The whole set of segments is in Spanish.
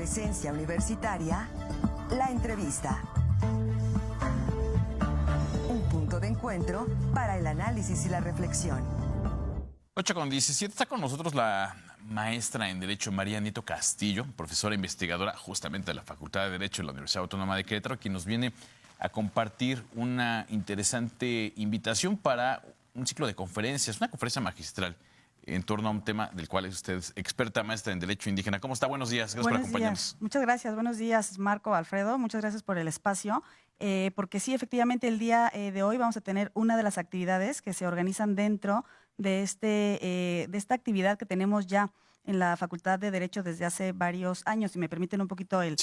presencia universitaria, la entrevista. Un punto de encuentro para el análisis y la reflexión. 8:17, está con nosotros la maestra en Derecho María Nieto Castillo, profesora investigadora justamente de la Facultad de Derecho de la Universidad Autónoma de Querétaro, quien nos viene a compartir una interesante invitación para un ciclo de conferencias, una conferencia magistral en torno a un tema del cual es usted experta, maestra en Derecho Indígena. ¿Cómo está? Buenos días, gracias por acompañarnos. Días. Muchas gracias, buenos días Marco, Alfredo, muchas gracias por el espacio. Porque sí, efectivamente, el día de hoy vamos a tener una de las actividades que se organizan dentro de esta actividad que tenemos ya en la Facultad de Derecho desde hace varios años. Si me permiten un poquito el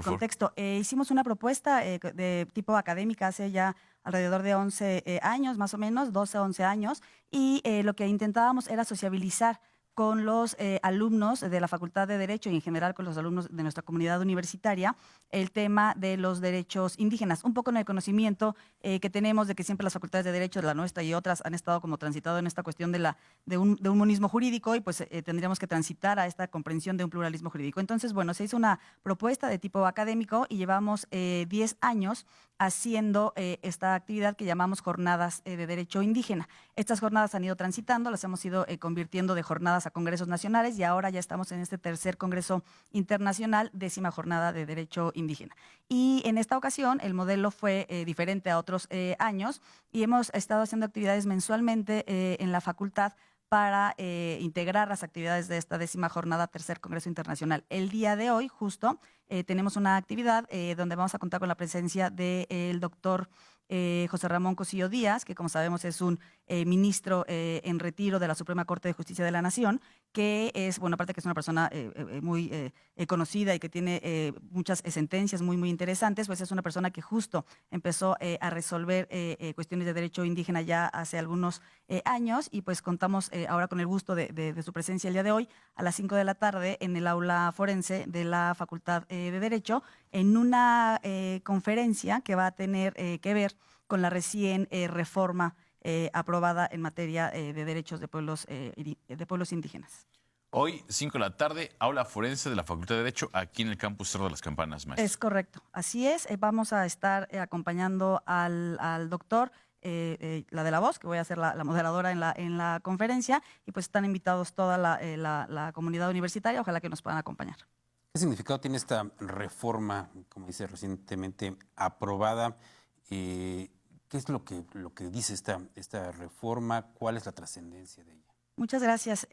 contexto. Hicimos una propuesta de tipo académica hace ya alrededor de 11 años, más o menos, 12, 11 años, y lo que intentábamos era sociabilizar con los alumnos de la Facultad de Derecho y en general con los alumnos de nuestra comunidad universitaria, el tema de los derechos indígenas. Un poco en el conocimiento que tenemos de que siempre las facultades de Derecho, la nuestra y otras, han estado como transitado en esta cuestión de un monismo jurídico y pues tendríamos que transitar a esta comprensión de un pluralismo jurídico. Entonces, bueno, se hizo una propuesta de tipo académico y llevamos 10 años haciendo esta actividad que llamamos Jornadas de Derecho Indígena. Estas jornadas han ido transitando, las hemos ido convirtiendo de jornadas a congresos nacionales y ahora ya estamos en este tercer Congreso Internacional, 10ª Jornada de Derecho Indígena. Y en esta ocasión el modelo fue diferente a otros años y hemos estado haciendo actividades mensualmente en la facultad para integrar las actividades de esta 10ª Jornada Tercer Congreso Internacional. El día de hoy, justo, tenemos una actividad donde vamos a contar con la presencia del doctor José Ramón Cosío Díaz, que como sabemos es un ministro en retiro de la Suprema Corte de Justicia de la Nación, que es, bueno, aparte que es una persona muy conocida y que tiene muchas sentencias muy, muy interesantes, pues es una persona que justo empezó a resolver cuestiones de derecho indígena ya hace algunos años y pues contamos ahora con el gusto de su presencia el día de hoy a las 5 de la tarde en el aula forense de la Facultad de Derecho en una conferencia que va a tener que ver con la recién reforma aprobada en materia de derechos de pueblos indígenas. Hoy, 5 de la tarde, aula forense de la Facultad de Derecho, aquí en el campus Cerro de las Campanas, maestro. Es correcto, así es. Vamos a estar acompañando al doctor, la de la voz, que voy a ser la moderadora en la conferencia, y pues están invitados toda la comunidad universitaria, ojalá que nos puedan acompañar. ¿Qué significado tiene esta reforma, como dice, recientemente aprobada? ¿Qué es lo que dice esta reforma? ¿Cuál es la trascendencia de ella? Muchas gracias,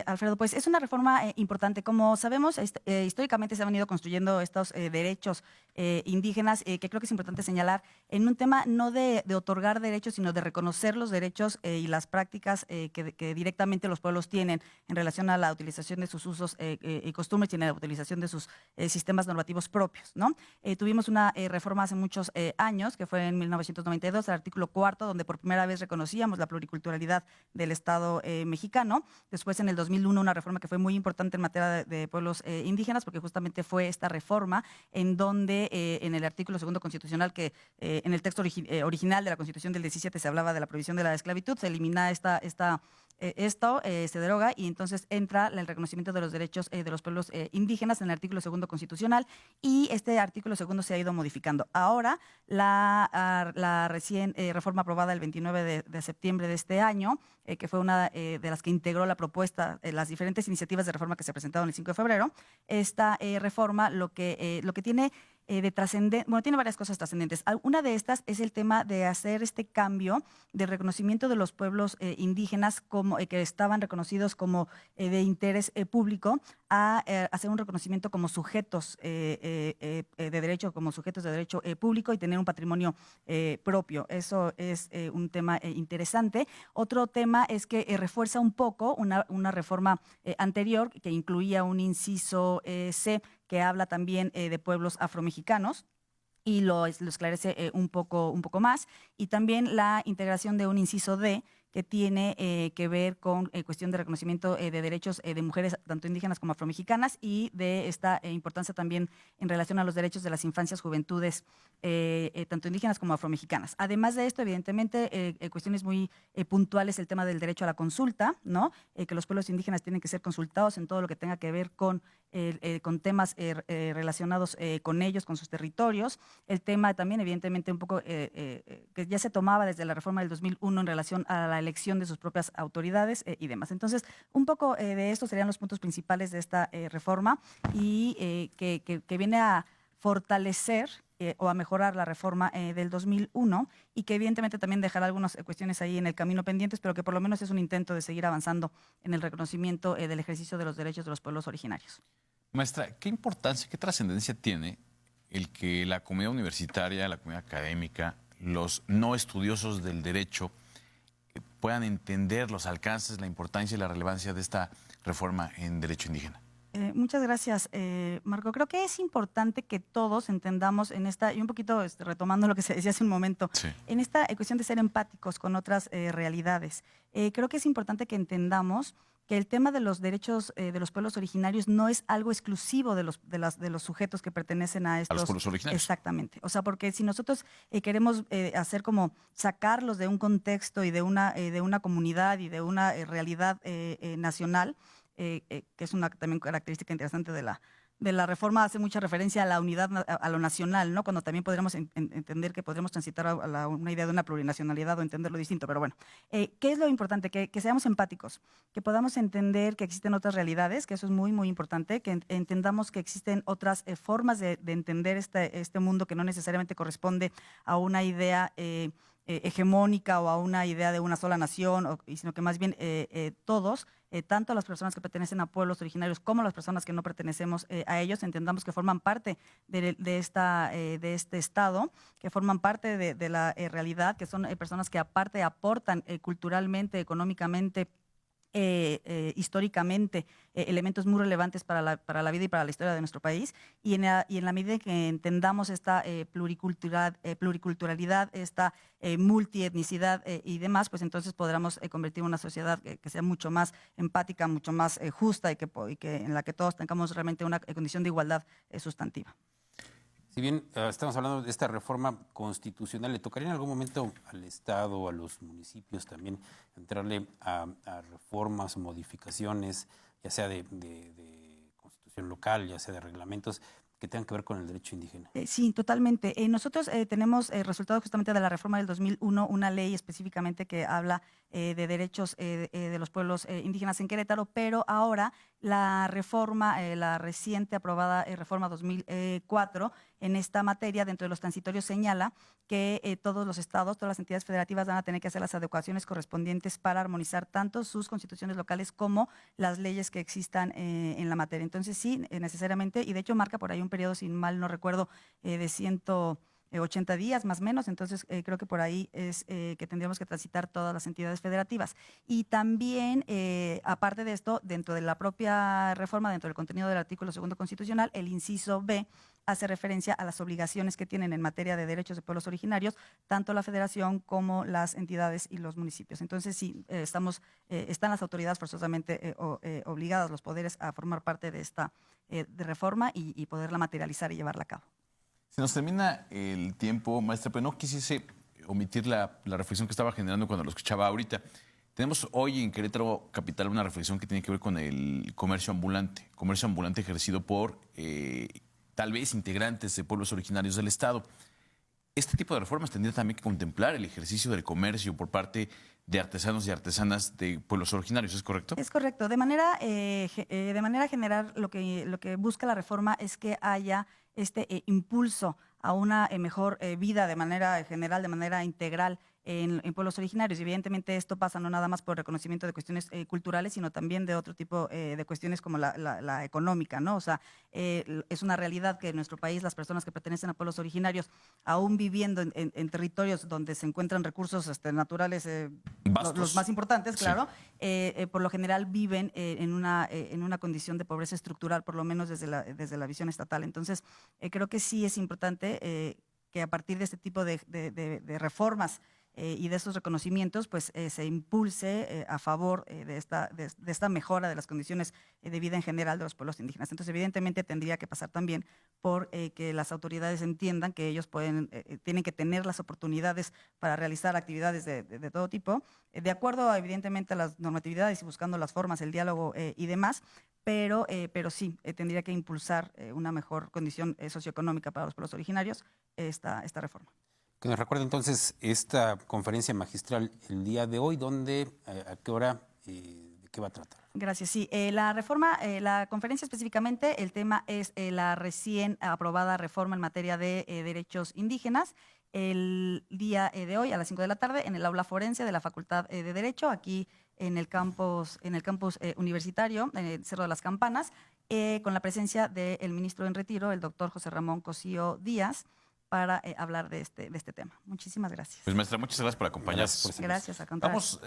Alfredo. Pues es una reforma importante. Como sabemos, históricamente se han venido construyendo estos derechos indígenas, que creo que es importante señalar, en un tema no de otorgar derechos, sino de reconocer los derechos y las prácticas que directamente los pueblos tienen en relación a la utilización de sus usos y costumbres y en la utilización de sus sistemas normativos propios, ¿no? Tuvimos una reforma hace muchos años, que fue en 1992, el artículo 4, donde por primera vez reconocíamos la pluriculturalidad del Estado mexicano. Después, en el 2001, una reforma que fue muy importante en materia de pueblos indígenas, porque justamente fue esta reforma en donde en el artículo 2 constitucional, que en el texto original de la Constitución del 17 se hablaba de la prohibición de la esclavitud, se elimina esto se deroga y entonces entra el reconocimiento de los derechos de los pueblos indígenas en el artículo 2 constitucional y este artículo 2 se ha ido modificando. Ahora, la recién reforma aprobada el 29 de septiembre de este año, que fue una de las que integró la propuesta, las diferentes iniciativas de reforma que se presentaron el 5 de febrero, esta reforma lo que tiene de trascendente, bueno, tiene varias cosas trascendentes. Una de estas es el tema de hacer este cambio del reconocimiento de los pueblos indígenas como que estaban reconocidos como de interés público a hacer un reconocimiento como sujetos de derecho, como sujetos de derecho público y tener un patrimonio propio. Eso es un tema interesante. Otro tema es que refuerza un poco una reforma anterior que incluía un inciso C que habla también de pueblos afromexicanos y lo esclarece un poco más. Y también la integración de un inciso D que tiene que ver con cuestión de reconocimiento de derechos de mujeres, tanto indígenas como afromexicanas, y de esta importancia también en relación a los derechos de las infancias, juventudes, tanto indígenas como afromexicanas. Además de esto, evidentemente, cuestiones muy puntuales, el tema del derecho a la consulta, ¿no? Que los pueblos indígenas tienen que ser consultados en todo lo que tenga que ver con con temas relacionados con ellos, con sus territorios. El tema también, evidentemente, un poco que ya se tomaba desde la reforma del 2001 en relación a la elección de sus propias autoridades y demás. Entonces, un poco de esto serían los puntos principales de esta reforma y que viene a fortalecer o a mejorar la reforma del 2001 y que evidentemente también dejará algunas cuestiones ahí en el camino pendientes, pero que por lo menos es un intento de seguir avanzando en el reconocimiento del ejercicio de los derechos de los pueblos originarios. Maestra, ¿qué importancia, qué trascendencia tiene el que la comunidad universitaria, la comunidad académica, los no estudiosos del derecho puedan entender los alcances, la importancia y la relevancia de esta reforma en derecho indígena? Muchas gracias, Marco. Creo que es importante que todos entendamos en esta, y un poquito retomando lo que se decía hace un momento, Sí. en esta cuestión de ser empáticos con otras realidades. Creo que es importante que entendamos que el tema de los derechos de los pueblos originarios no es algo exclusivo de los sujetos que pertenecen a estos. A los pueblos originarios. Exactamente. O sea, porque si nosotros queremos hacer como sacarlos de un contexto y de una comunidad y de una realidad nacional, que es una también característica interesante de la reforma, hace mucha referencia a la unidad, a lo nacional, ¿no? Cuando también podríamos entender que podríamos transitar a una idea de una plurinacionalidad o entenderlo distinto. Pero bueno, ¿qué es lo importante? Que seamos empáticos, que podamos entender que existen otras realidades, que eso es muy, muy importante, que entendamos que existen otras formas de entender este mundo que no necesariamente corresponde a una idea hegemónica o a una idea de una sola nación, sino que más bien todos, tanto las personas que pertenecen a pueblos originarios como las personas que no pertenecemos a ellos, entendamos que forman parte de este Estado, que forman parte de la realidad, que son personas que aparte aportan culturalmente, económicamente, históricamente elementos muy relevantes para la vida y para la historia de nuestro país, y en la medida que entendamos esta pluriculturalidad, esta multietnicidad y demás, pues entonces podremos convertir una sociedad que sea mucho más empática, mucho más justa y que en la que todos tengamos realmente una condición de igualdad sustantiva. Si bien estamos hablando de esta reforma constitucional, ¿le tocaría en algún momento al Estado, a los municipios también entrarle a reformas o modificaciones, ya sea de constitución local, ya sea de reglamentos, que tengan que ver con el derecho indígena? Sí, totalmente. Nosotros tenemos resultado justamente de la reforma del 2001, una ley específicamente que habla de derechos de los pueblos indígenas en Querétaro, pero ahora la reforma, la reciente aprobada reforma 2004 en esta materia, dentro de los transitorios, señala que todos los estados, todas las entidades federativas van a tener que hacer las adecuaciones correspondientes para armonizar tanto sus constituciones locales como las leyes que existan en la materia. Entonces sí, necesariamente, y de hecho marca por ahí un periodo, si mal no recuerdo, de 180 días más o menos, entonces creo que por ahí es que tendríamos que transitar todas las entidades federativas. Y también, aparte de esto, dentro de la propia reforma, dentro del contenido del artículo 2 constitucional, el inciso B hace referencia a las obligaciones que tienen en materia de derechos de pueblos originarios, tanto la federación como las entidades y los municipios. Entonces sí, están las autoridades forzosamente obligadas, los poderes, a formar parte de esta de reforma y poderla materializar y llevarla a cabo. Se nos termina el tiempo, maestra, pero no quisiese omitir la reflexión que estaba generando cuando lo escuchaba ahorita. Tenemos hoy en Querétaro Capital una reflexión que tiene que ver con el comercio ambulante ejercido por tal vez integrantes de pueblos originarios del Estado. Este tipo de reformas tendría también que contemplar el ejercicio del comercio por parte de artesanos y artesanas de pueblos originarios, ¿es correcto? Es correcto. De manera general, lo que busca la reforma es que haya este impulso a una mejor vida de manera general, de manera integral en pueblos originarios. Y evidentemente esto pasa no nada más por reconocimiento de cuestiones culturales, sino también de otro tipo de cuestiones como la económica, ¿no? O sea, es una realidad que en nuestro país las personas que pertenecen a pueblos originarios, aún viviendo en territorios donde se encuentran recursos naturales los más importantes, claro, sí. Por lo general viven en una condición de pobreza estructural, por lo menos desde la visión estatal. Entonces, creo que sí es importante que a partir de este tipo de reformas y de estos reconocimientos, pues se impulse a favor de esta mejora de las condiciones de vida en general de los pueblos indígenas. Entonces, evidentemente, tendría que pasar también por que las autoridades entiendan que ellos tienen que tener las oportunidades para realizar actividades de todo tipo, de acuerdo, evidentemente, a las normatividades y buscando las formas, el diálogo y demás, pero sí, tendría que impulsar una mejor condición socioeconómica para los pueblos originarios esta reforma. Que nos recuerde entonces esta conferencia magistral el día de hoy, ¿dónde, a qué hora, de qué va a tratar? Gracias. Sí, la reforma, la conferencia específicamente, el tema es la recién aprobada reforma en materia de derechos indígenas. El día de hoy a las 5 de la tarde en el aula forense de la Facultad de Derecho, aquí en el campus universitario, en el Cerro de las Campanas, con la presencia del ministro en retiro, el doctor José Ramón Cosío Díaz, para hablar de este tema. Muchísimas gracias. Pues maestra, muchas gracias por acompañarnos. Gracias por Gracias, al contrario. Vamos